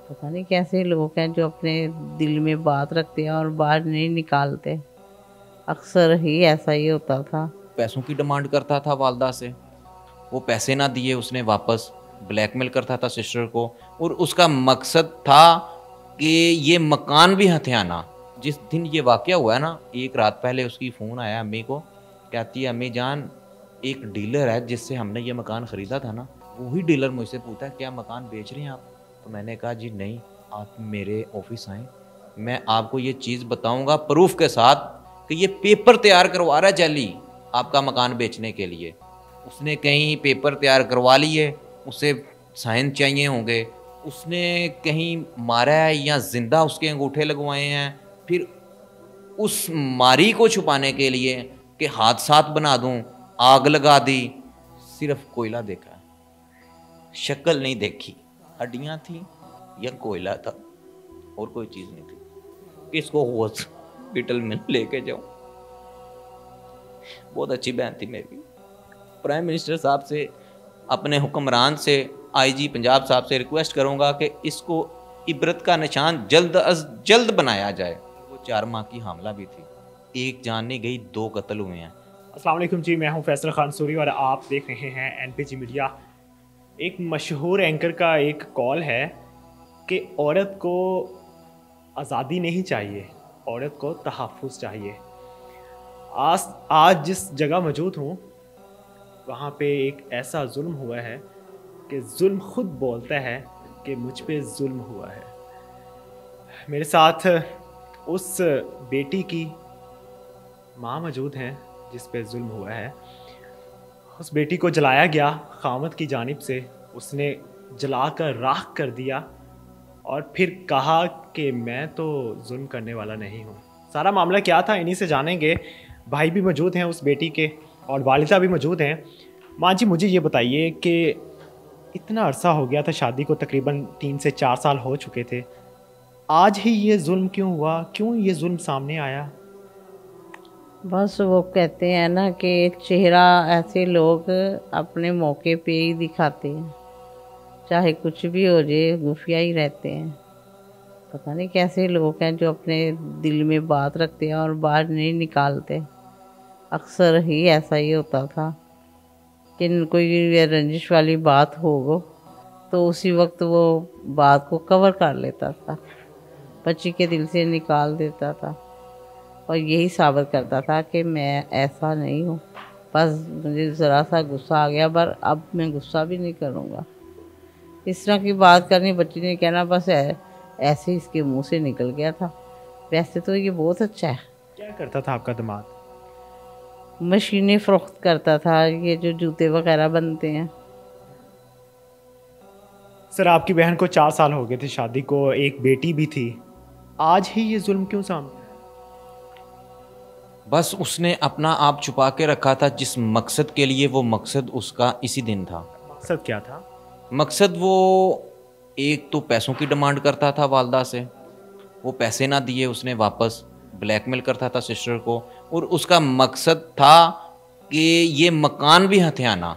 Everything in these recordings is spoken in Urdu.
پتہ نہیں کیسے لوگ ہیں جو اپنے دل میں بات رکھتے ہیں اور باہر نہیں نکالتے. اکثر ہی ایسا ہی ہوتا تھا. پیسوں کی ڈیمانڈ کرتا تھا والدہ سے، وہ پیسے نہ دیے اس نے واپس، بلیک میل کرتا تھا سسٹر کو، اور اس کا مقصد تھا کہ یہ مکان بھی ہتھیانا. جس دن یہ واقعہ ہوا ہے نا، ایک رات پہلے اس کی فون آیا امی کو، کہتی ہے امی جان ایک ڈیلر ہے جس سے ہم نے یہ مکان خریدا تھا نا، وہی ڈیلر مجھ سے پوچھتا ہے کیا مکان بیچ رہے ہیں آپ؟ تو میں نے کہا جی نہیں، آپ میرے آفس آئیں، میں آپ کو یہ چیز بتاؤں گا پروف کے ساتھ کہ یہ پیپر تیار کروا رہا ہے جعلی آپ کا مکان بیچنے کے لیے. اس نے کہیں پیپر تیار کروا لیے، اسے سائن چاہیے ہوں گے، اس نے کہیں مارا ہے یا زندہ اس کے انگوٹھے لگوائے ہیں، پھر اس ماری کو چھپانے کے لیے کہ حادثات بنا دوں، آگ لگا دی. صرف کوئلہ دیکھا ہے، شکل نہیں دیکھی، ہڈیاں تھیں یا کوئلہ تھا، اور کوئی چیز نہیں تھی. کس کو ہاسپٹل میں لے کے جاؤں؟ بہت اچھی بہن تھی میری. پرائم منسٹر صاحب سے، اپنے حکمران سے، آئی جی پنجاب صاحب سے ریکویسٹ کروں گا کہ اس کو عبرت کا نشان جلد از جلد بنایا جائے. وہ 4 ماہ کی حاملہ بھی تھی، ایک جان نہیں گئی، 2 قتل ہوئے ہیں. السلام علیکم جی، میں ہوں فیصل خان سوری اور آپ دیکھ رہے ہیں این پی جی میڈیا. ایک مشہور اینکر کا ایک کال ہے کہ عورت کو آزادی نہیں چاہیے، عورت کو تحفظ چاہیے. آج جس جگہ موجود ہوں وہاں پہ ایک ایسا ظلم ہوا ہے کہ ظلم خود بولتا ہے کہ مجھ پہ ظلم ہوا ہے. میرے ساتھ اس بیٹی کی ماں موجود ہیں جس پہ ظلم ہوا ہے. اس بیٹی کو جلایا گیا خاوند کی جانب سے، اس نے جلا کر راکھ کر دیا اور پھر کہا کہ میں تو ظلم کرنے والا نہیں ہوں. سارا معاملہ کیا تھا انہی سے جانیں گے. بھائی بھی موجود ہیں اس بیٹی کے اور والدہ بھی موجود ہیں. ماں جی مجھے یہ بتائیے کہ اتنا عرصہ ہو گیا تھا شادی کو، تقریباً 3 سے 4 سال ہو چکے تھے، آج ہی یہ ظلم کیوں ہوا؟ کیوں یہ ظلم سامنے آیا؟ بس وہ کہتے ہیں نا کہ چہرہ ایسے لوگ اپنے موقع پہ ہی دکھاتے ہیں، چاہے کچھ بھی ہو جائے خفیہ ہی رہتے ہیں. پتہ نہیں کیسے لوگ ہیں جو اپنے دل میں بات رکھتے ہیں اور باہر نہیں نکالتے. اکثر ہی ایسا ہی ہوتا تھا کہ کوئی رنجش والی بات ہو تو اسی وقت وہ بات کو کور کر لیتا تھا، بچی کے دل سے نکال دیتا تھا اور یہی ثابت کرتا تھا کہ میں ایسا نہیں ہوں. بس مجھے ذرا سا غصہ آ گیا، پر اب میں غصہ بھی نہیں کروں گا. اس طرح کی بات کرنی، بچی نے کہنا بس ایسے اس کے منہ سے نکل گیا تھا. ویسے تو یہ بہت اچھا ہے. کیا کرتا تھا آپ کا دماغ؟ مشینیں فروخت کرتا تھا، یہ جو جوتے وغیرہ بنتے ہیں. سر آپ کی بہن کو 4 سال ہو گئے تھے شادی کو، ایک بیٹی بھی تھی، آج ہی یہ ظلم کیوں سامنے؟ بس اس نے اپنا آپ چھپا کے رکھا تھا جس مقصد کے لیے، وہ مقصد اس کا اسی دن تھا. مقصد کیا تھا؟ مقصد وہ ایک تو پیسوں کی ڈیمانڈ کرتا تھا والدہ سے، وہ پیسے نہ دیے اس نے واپس، بلیک میل کرتا تھا سسٹر کو، اور اس کا مقصد تھا کہ یہ مکان بھی ہتھیانا.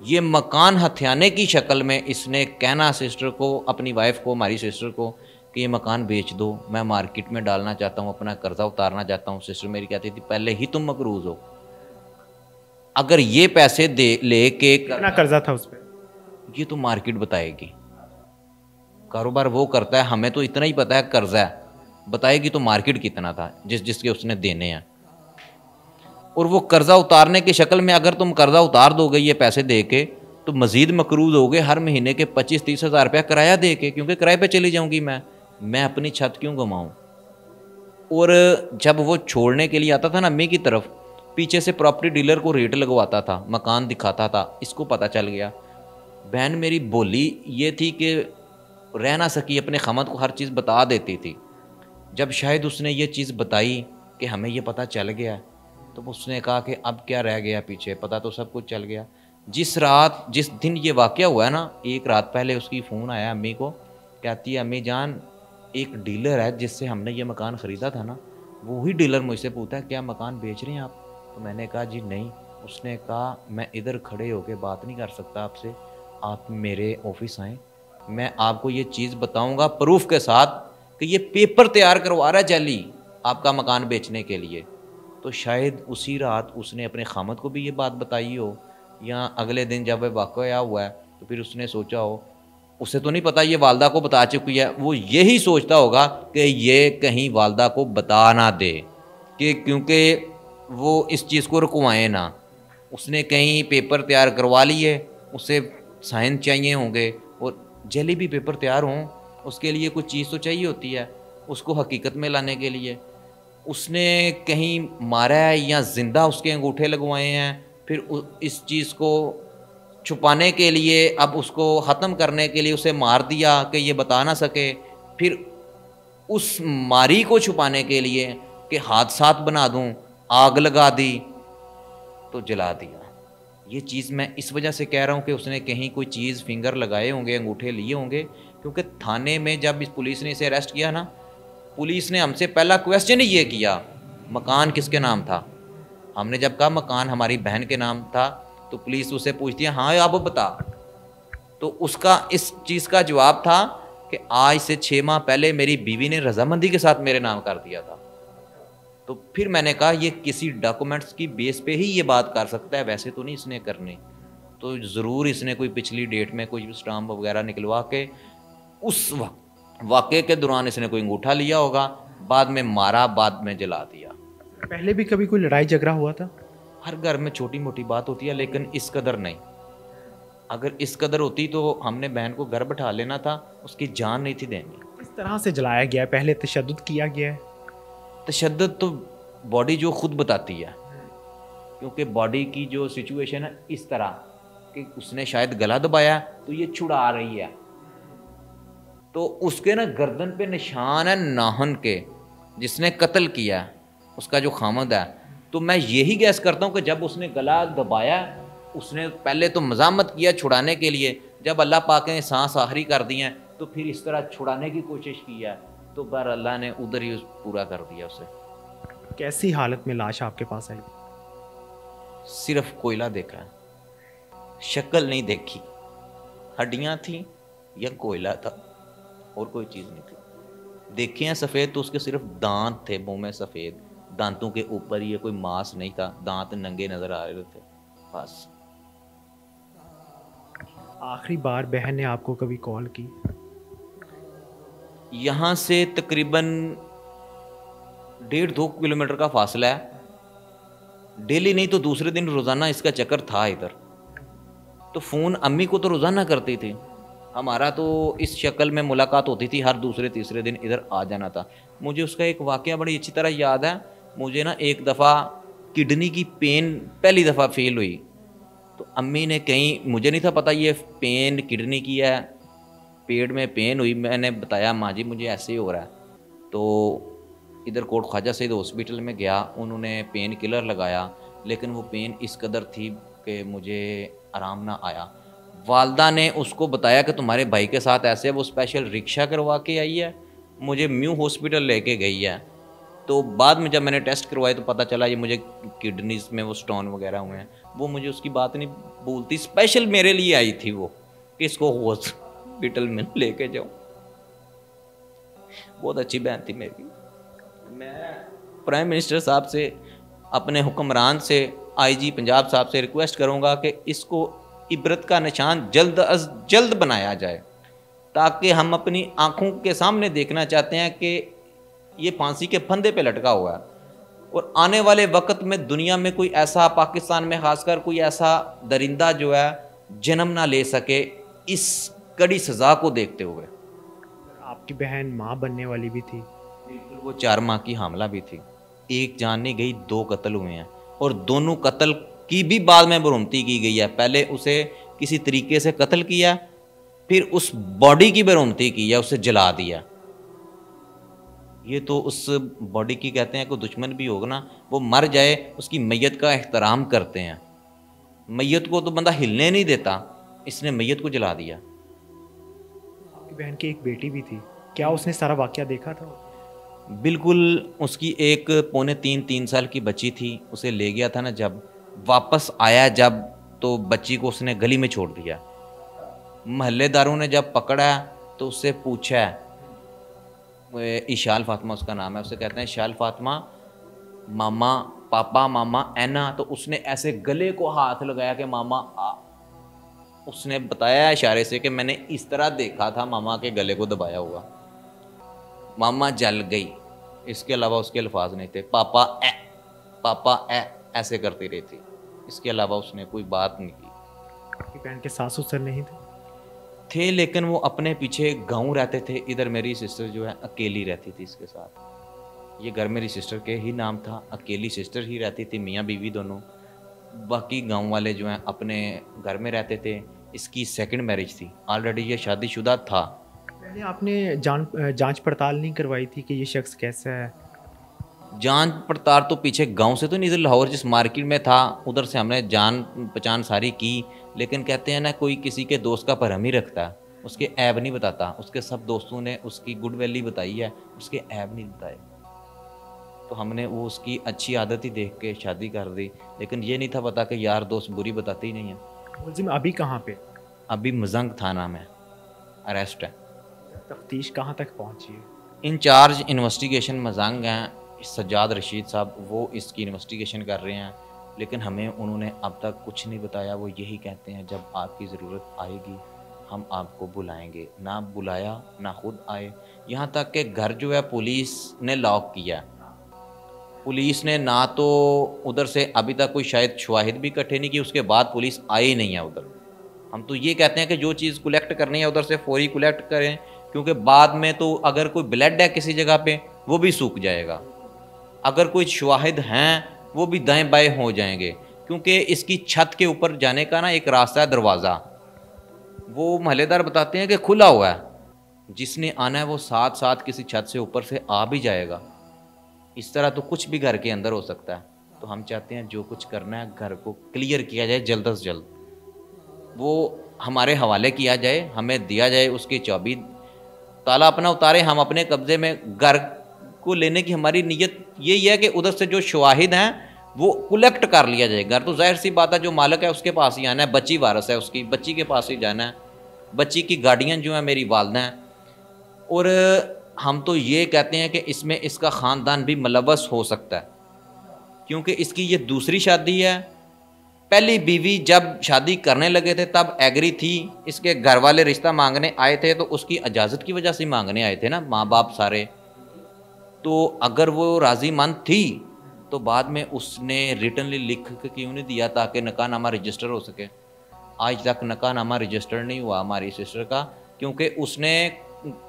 یہ مکان ہتھیانے کی شکل میں اس نے کہنا سسٹر کو، اپنی وائف کو، ہماری سسٹر کو، کہ یہ مکان بیچ دو، میں مارکیٹ میں ڈالنا چاہتا ہوں، اپنا قرضہ اتارنا چاہتا ہوں. سسٹر میری کہتی تھی پہلے ہی تم مقروض ہو، اگر یہ پیسے لے کے کتنا قرضہ تھا اس پہ؟ یہ تو مارکیٹ بتائے گی، کاروبار وہ کرتا ہے، ہمیں تو اتنا ہی پتا ہے قرضہ ہے، بتائے گی تو مارکیٹ کتنا تھا جس کے اس نے دینے ہیں. اور وہ قرضہ اتارنے کی شکل میں اگر تم قرضہ اتار دو گے یہ پیسے دے کے تو مزید مقروض ہوگے ہر مہینے کے 25-30 ہزار روپیہ کرایہ دے کے، کیونکہ کرائے پہ چلی جاؤں گی میں اپنی چھت کیوں گنواؤں. اور جب وہ چھوڑنے کے لیے آتا تھا نا امی کی طرف، پیچھے سے پراپرٹی ڈیلر کو ریٹ لگواتا تھا، مکان دکھاتا تھا. اس کو پتہ چل گیا. بہن میری بولی یہ تھی کہ رہ نہ سکی، اپنے خمد کو ہر چیز بتا دیتی تھی. جب شاید اس نے یہ چیز بتائی کہ ہمیں یہ پتہ چل گیا، تو اس نے کہا کہ اب کیا رہ گیا پیچھے، پتہ تو سب کچھ چل گیا. جس دن یہ واقعہ ہوا ہے نا، ایک رات پہلے اس کی فون آیا امی کو، کہتی ہے امی جان ایک ڈیلر ہے جس سے ہم نے یہ مکان خریدا تھا نا، وہی ڈیلر مجھ سے پوچھتا ہے کیا مکان بیچ رہے ہیں آپ؟ تو میں نے کہا جی نہیں. اس نے کہا میں ادھر کھڑے ہو کے بات نہیں کر سکتا آپ سے، آپ میرے آفس آئیں، میں آپ کو یہ چیز بتاؤں گا پروف کے ساتھ کہ یہ پیپر تیار کروا رہا ہے جعلی آپ کا مکان بیچنے کے لیے. تو شاید اسی رات اس نے اپنے خامد کو بھی یہ بات بتائی ہو, یا اگلے دن جب وہ واقعہ ہوا ہے تو پھر اس نے سوچا ہو, اسے تو نہیں پتا یہ والدہ کو بتا چکی ہے, وہ یہی سوچتا ہوگا کہ یہ کہیں والدہ کو بتا نہ دے, کہ کیونکہ وہ اس چیز کو رکوائیں نہ. اس نے کہیں پیپر تیار کروا لیے, اسے سائن چاہیے ہوں گے, اور جعلی بھی پیپر تیار ہوں اس کے لیے کچھ چیز تو چاہیے ہوتی ہے اس کو حقیقت میں لانے کے لیے. اس نے کہیں مارا ہے یا زندہ اس کے انگوٹھے لگوائے ہیں, پھر اس چیز کو چھپانے کے لیے, اب اس کو ختم کرنے کے لیے اسے مار دیا کہ یہ بتا نہ سکے, پھر اس ماری کو چھپانے کے لیے کہ حادثات بنا دوں, آگ لگا دی تو جلا دیا. یہ چیز میں اس وجہ سے کہہ رہا ہوں کہ اس نے کہیں کوئی چیز فنگر لگائے ہوں گے, انگوٹھے لیے ہوں گے, کیونکہ تھانے میں جب اس پولیس نے اسے اریسٹ کیا نا, پولیس نے ہم سے پہلا کویسچن ہی یہ کیا مکان کس کے نام تھا. ہم نے جب کہا مکان ہماری بہن کے نام تھا تو پولیس اسے پوچھتی ہے ہاں آپ بتا. تو اس کا اس چیز کا جواب تھا کہ آج سے 6 ماہ پہلے میری بیوی نے رضامندی کے ساتھ میرے نام کر دیا تھا. تو پھر میں نے کہا یہ کسی ڈاکومنٹس کی بیس پہ ہی یہ بات کر سکتا ہے, ویسے تو نہیں اس نے کرنی. تو ضرور اس نے کوئی پچھلی ڈیٹ میں کوئی اسٹامپ وغیرہ نکلوا کے اس واقعے کے دوران اس نے کوئی انگوٹھا لیا ہوگا, بعد میں مارا, بعد میں جلا دیا. پہلے بھی کبھی کوئی لڑائی جھگڑا ہوا تھا؟ ہر گھر میں چھوٹی موٹی بات ہوتی ہے, لیکن اس قدر نہیں. اگر اس قدر ہوتی تو ہم نے بہن کو گھر بٹھا لینا تھا, اس کی جان نہیں تھی دینی. اس طرح سے جلایا گیا ہے, پہلے تشدد کیا گیا ہے. تشدد تو باڈی جو خود بتاتی ہے, کیونکہ باڈی کی جو سچویشن ہے اس طرح کہ اس نے شاید گلا دبایا تو یہ چھڑا رہی ہے, تو اس کے نا گردن پہ نشان ہے ناہن کے, جس نے قتل کیا اس کا جو خامد ہے. تو میں یہی گیس کرتا ہوں کہ جب اس نے گلا دبایا, اس نے پہلے تو مزاحمت کیا چھڑانے کے لیے, جب اللہ پاک نے سانس آخری کر دی ہیں تو پھر اس طرح چھڑانے کی کوشش کی ہے, تو بہر اللہ نے ادھر ہی پورا کر دیا اسے. کیسی حالت میں لاش آپ کے پاس آئی؟ صرف کوئلہ دیکھا ہے, شکل نہیں دیکھی, ہڈیاں تھیں یا کوئلہ تھا, اور کوئی چیز نہیں تھی. دیکھے ہیں سفید تو اس کے صرف دانت تھے منہ میں سفید, دانتوں کے اوپر یہ کوئی ماس نہیں تھا, دانت ننگے نظر آ رہے تھے بس. آخری بار بہن نے آپ کو کبھی کال کی؟ یہاں سے تقریباً 1.5-2 کلومیٹر کا فاصلہ ہے. ڈیلی نہیں تو دوسرے دن روزانہ اس کا چکر تھا ادھر. تو فون امی کو تو روزانہ کرتی تھی, ہمارا تو اس شکل میں ملاقات ہوتی تھی, ہر دوسرے تیسرے دن ادھر آ جانا تھا. مجھے اس کا ایک واقعہ بڑی اچھی طرح یاد ہے. مجھے نا ایک دفعہ کڈنی کی پین پہلی دفعہ فیل ہوئی, تو امی نے کہیں, مجھے نہیں تھا پتہ یہ پین کڈنی کی ہے, پیٹ میں پین ہوئی. میں نے بتایا ماں جی مجھے ایسے ہی ہو رہا ہے. تو ادھر کوٹ خواجہ سید ہاسپٹل میں گیا, انہوں نے پین کلر لگایا, لیکن وہ پین اس قدر تھی کہ مجھے آرام نہ آیا. والدہ نے اس کو بتایا کہ تمہارے بھائی کے ساتھ ایسے, وہ اسپیشل رکشہ کروا کے آئی ہے, مجھے میو ہاسپٹل لے کے گئی ہے. تو بعد میں جب میں نے ٹیسٹ کروائے تو پتہ چلا یہ مجھے کڈنیز میں وہ سٹون وغیرہ ہوئے ہیں. وہ مجھے اس کی بات نہیں بولتی, اسپیشل میرے لیے آئی تھی وہ کہ اس کو ہاسپٹل میں لے کے جاؤں. بہت اچھی بہن تھی میری. میں پرائم منسٹر صاحب سے, اپنے حکمران سے, آئی جی پنجاب صاحب سے ریکویسٹ کروں گا کہ اس کو عبرت کا نشان جلد از جلد بنایا جائے, تاکہ ہم اپنی آنکھوں کے سامنے دیکھنا چاہتے ہیں کہ یہ پھانسی کے پھندے پہ لٹکا ہوا ہے, اور آنے والے وقت میں دنیا میں کوئی ایسا, پاکستان میں خاص کر کوئی ایسا درندہ جو ہے جنم نہ لے سکے اس کڑی سزا کو دیکھتے ہوئے. آپ کی بہن ماں بننے والی بھی تھی؟ وہ 4 ماہ کی حاملہ بھی تھی. ایک جان نہیں گئی, 2 قتل ہوئے ہیں, اور دونوں قتل کی بھی بعد میں برہمتی کی گئی ہے. پہلے اسے کسی طریقے سے قتل کیا, پھر اس باڈی کی برہمتی کی ہے, اسے جلا دیا. یہ تو اس باڈی کی کہتے ہیں کوئی دشمن بھی ہوگا نا, وہ مر جائے اس کی میت کا احترام کرتے ہیں. میت کو تو بندہ ہلنے نہیں دیتا, اس نے میت کو جلا دیا. آپ کی بہن کی ایک بیٹی بھی تھی, کیا اس نے سارا واقعہ دیکھا تھا؟ بالکل. اس کی ایک 2.5-3 سال کی بچی تھی, اسے لے گیا تھا نا, جب واپس آیا جب تو بچی کو اس نے گلی میں چھوڑ دیا. محلے داروں نے جب پکڑا ہے تو اس سے پوچھا ہے، اشال فاطمہ اس کا نام ہے، اسے کہتے ہیں اشال فاطمہ ماما پاپا ماما اینا، تو اس نے ایسے گلے کو ہاتھ لگایا کہ ماما اس نے بتایا اشارے سے کہ میں نے اس طرح دیکھا تھا ماما کے گلے کو دبایا ہوا، ماما جل گئی، اس کے علاوہ اس کے الفاظ نہیں تھے، پاپا ایسے کرتی رہی تھی، اس کے علاوہ اس نے کوئی بات نہیں کی۔ آپ کی بہن کے ساس سسر نہیں تھے لیکن وہ اپنے پیچھے گاؤں رہتے تھے، ادھر میری سسٹر جو ہے اکیلی رہتی تھی اس کے ساتھ، یہ گھر میری سسٹر کے ہی نام تھا، اکیلی سسٹر ہی رہتی تھی، میاں بیوی دونوں، باقی گاؤں والے جو ہیں اپنے گھر میں رہتے تھے۔ اس کی سیکنڈ میرج تھی، آلریڈی یہ شادی شدہ تھا۔ پہلے آپ نے جانچ پڑتال نہیں کروائی تھی کہ یہ شخص کیسا ہے؟ جانچ پڑتال تو پیچھے گاؤں سے تو نہیں، ادھر لاہور جس مارکیٹ میں تھا ادھر سے ہم نے جان پہچان ساری کی، لیکن کہتے ہیں نا کوئی کسی کے دوست کا بھرم ہی رکھتا ہے، اس کے عیب نہیں بتاتا، اس کے سب دوستوں نے اس کی گڈ ویلی بتائی ہے، اس کے عیب نہیں بتائے، تو ہم نے وہ اس کی اچھی عادت ہی دیکھ کے شادی کر دی، لیکن یہ نہیں تھا پتا کہ یار دوست بری بتاتے ہی نہیں ہیں۔ ملزم ابھی کہاں پہ؟ ابھی مزنگ تھانہ میں اریسٹ ہے۔ تفتیش کہاں تک پہنچی ہے؟ انچارج انویسٹیگیشن مزنگ ہیں سجاد رشید صاحب، وہ اس کی انویسٹیگیشن کر رہے ہیں، لیکن ہمیں انہوں نے اب تک کچھ نہیں بتایا۔ وہ یہی کہتے ہیں جب آپ کی ضرورت آئے گی ہم آپ کو بلائیں گے، نہ بلایا نہ خود آئے، یہاں تک کہ گھر جو ہے پولیس نے لاک کیا، پولیس نے نہ تو ادھر سے ابھی تک کوئی شاید شواہد بھی اکٹھے نہیں کی، اس کے بعد پولیس آئی نہیں ہے ادھر۔ ہم تو یہ کہتے ہیں کہ جو چیز کلیکٹ کرنی ہے ادھر سے فوری کلیکٹ کریں، کیونکہ بعد میں تو اگر کوئی بلڈ ہے کسی جگہ پہ وہ بھی سوکھ جائے گا، اگر کوئی شواہد ہیں وہ بھی دائیں بائیں ہو جائیں گے، کیونکہ اس کی چھت کے اوپر جانے کا نا ایک راستہ ہے، دروازہ، وہ محلے دار بتاتے ہیں کہ کھلا ہوا ہے، جس نے آنا ہے وہ ساتھ ساتھ کسی چھت سے اوپر سے آ بھی جائے گا، اس طرح تو کچھ بھی گھر کے اندر ہو سکتا ہے۔ تو ہم چاہتے ہیں جو کچھ کرنا ہے گھر کو کلیئر کیا جائے جلد از جلد، وہ ہمارے حوالے کیا جائے، ہمیں دیا جائے اس کی چابی، تالا اپنا اتارے، ہم اپنے قبضے میں گھر کو لینے کی ہماری نیت یہی ہے کہ ادھر سے جو شواہد ہیں وہ کلیکٹ کر لیا جائے۔ گھر تو ظاہر سی بات ہے جو مالک ہے اس کے پاس ہی آنا ہے، بچی وارث ہے اس کی، بچی کے پاس ہی جانا ہے، بچی کی گارڈین جو ہیں میری والدہ ہیں، اور ہم تو یہ کہتے ہیں کہ اس میں اس کا خاندان بھی ملوث ہو سکتا ہے، کیونکہ اس کی یہ دوسری شادی ہے، پہلی بیوی جب شادی کرنے لگے تھے تب ایگری تھی، اس کے گھر والے رشتہ مانگنے آئے تھے تو اس کی اجازت کی وجہ سے مانگنے آئے تھے نا ماں باپ سارے، تو اگر وہ راضی مند تھی تو بعد میں اس نے ریٹنلی لکھ کے کیوں نہیں دیا تاکہ نکاح نامہ رجسٹر ہو سکے؟ آج تک نکاح نامہ رجسٹر نہیں ہوا ہماری سسٹر کا، کیونکہ اس نے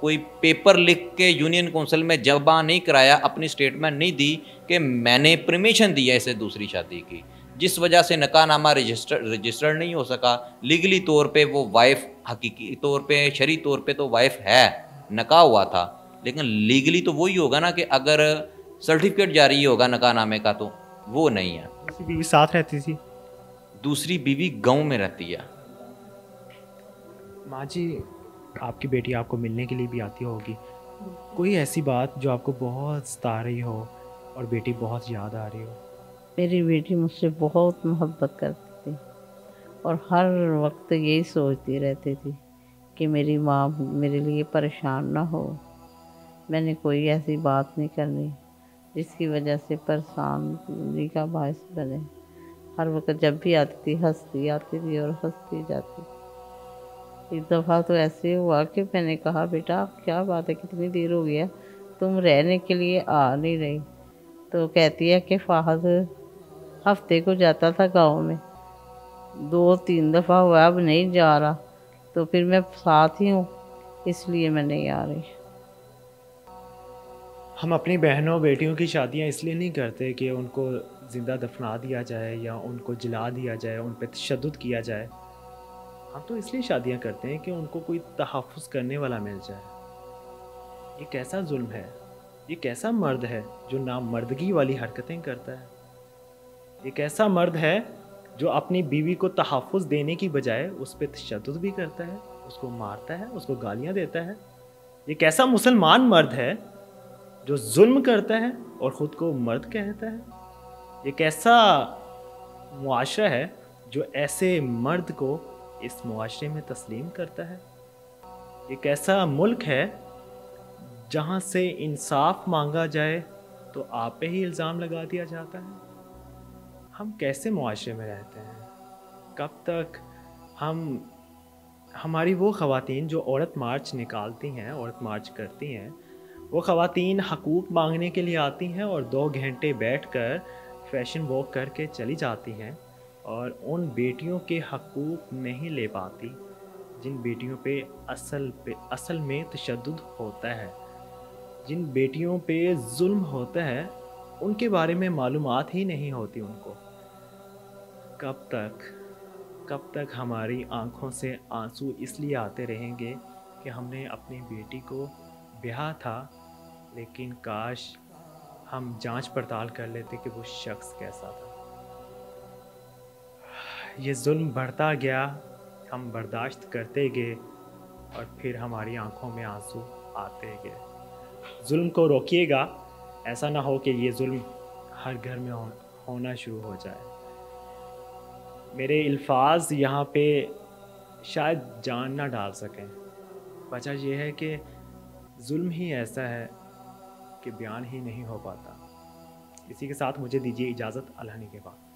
کوئی پیپر لکھ کے یونین کونسل میں جمع نہیں کرایا، اپنی سٹیٹمنٹ نہیں دی کہ میں نے پرمیشن دی ہے اسے دوسری شادی کی، جس وجہ سے نکاح نامہ رجسٹر نہیں ہو سکا۔ لیگلی طور پہ وہ وائف، حقیقی طور پہ شرعی طور پہ تو وائف ہے، نکاح ہوا تھا، لیکن لیگلی تو وہی ہوگا نا کہ اگر سرٹیفکیٹ جاری ہوگا نکاح نامے کا تو وہ نہیں ہے۔ دوسری بیوی ساتھ رہتی تھی؟ دوسری بیوی گاؤں میں رہتی ہے۔ ماں جی، آپ کی بیٹی آپ کو ملنے کے لیے بھی آتی ہوگی، کوئی ایسی بات جو آپ کو بہت ستا رہی ہو اور بیٹی بہت یاد آ رہی ہو؟ میری بیٹی مجھ سے بہت محبت کرتی تھی اور ہر وقت یہی سوچتی رہتی تھی کہ میری ماں میرے لیے پریشان نہ ہو، میں نے کوئی ایسی بات نہیں کرنی جس کی وجہ سے پریشانی کا باعث بنے۔ ہر وقت جب بھی آتی تھی ہنستی آتی تھی اور ہنستی جاتی تھی۔ ایک دفعہ تو ایسے ہوا کہ میں نے کہا بیٹا کیا بات ہے، کتنی دیر ہو گیا تم رہنے کے لیے آ نہیں رہی؟ تو کہتی ہے کہ فہد ہفتے کو جاتا تھا گاؤں میں، 2-3 دفعہ ہوا اب نہیں جا رہا، تو پھر میں ساتھ ہی ہوں اس لیے میں نہیں آ رہی۔ ہم اپنی بہنوں بیٹیوں کی شادیاں اس لیے نہیں کرتے کہ ان کو زندہ دفنا دیا جائے یا ان کو جلا دیا جائے، ان پہ تشدد کیا جائے، ہم تو اس لیے شادیاں کرتے ہیں کہ ان کو کوئی تحفظ کرنے والا مل جائے۔ یہ کیسا ظلم ہے، یہ کیسا مرد ہے جو نامردگی والی حرکتیں کرتا ہے، یہ کیسا مرد ہے جو اپنی بیوی کو تحفظ دینے کی بجائے اس پہ تشدد بھی کرتا ہے، اس کو مارتا ہے، اس کو گالیاں دیتا ہے۔ یہ کیسا مسلمان مرد ہے جو ظلم کرتا ہے اور خود کو مرد کہتا ہے۔ یہ کیسا معاشرہ ہے جو ایسے مرد کو اس معاشرے میں تسلیم کرتا ہے؟ ایک ایسا ملک ہے جہاں سے انصاف مانگا جائے تو آپ پہ ہی الزام لگا دیا جاتا ہے۔ ہم کیسے معاشرے میں رہتے ہیں؟ کب تک ہماری وہ خواتین جو عورت مارچ نکالتی ہیں، عورت مارچ کرتی ہیں، وہ خواتین حقوق مانگنے کے لیے آتی ہیں اور 2 گھنٹے بیٹھ کر فیشن واک کر کے چلی جاتی ہیں، اور ان بیٹیوں کے حقوق نہیں لے پاتی جن بیٹیوں پہ اصل میں تشدد ہوتا ہے، جن بیٹیوں پہ ظلم ہوتا ہے، ان کے بارے میں معلومات ہی نہیں ہوتی ان کو۔ کب تک ہماری آنکھوں سے آنسو اس لیے آتے رہیں گے کہ ہم نے اپنی بیٹی کو بیاہا تھا، لیکن کاش ہم جانچ پڑتال کر لیتے کہ وہ شخص کیسا تھا۔ یہ ظلم بڑھتا گیا، ہم برداشت کرتے گئے، اور پھر ہماری آنکھوں میں آنسو آتے گئے۔ ظلم کو روکیے گا، ایسا نہ ہو کہ یہ ظلم ہر گھر میں ہونا شروع ہو جائے۔ میرے الفاظ یہاں پہ شاید جان نہ ڈال سکیں، وجہ یہ ہے کہ ظلم ہی ایسا ہے کہ بیان ہی نہیں ہو پاتا۔ اسی کے ساتھ مجھے دیجیے اجازت، اللہ نے کے بعد۔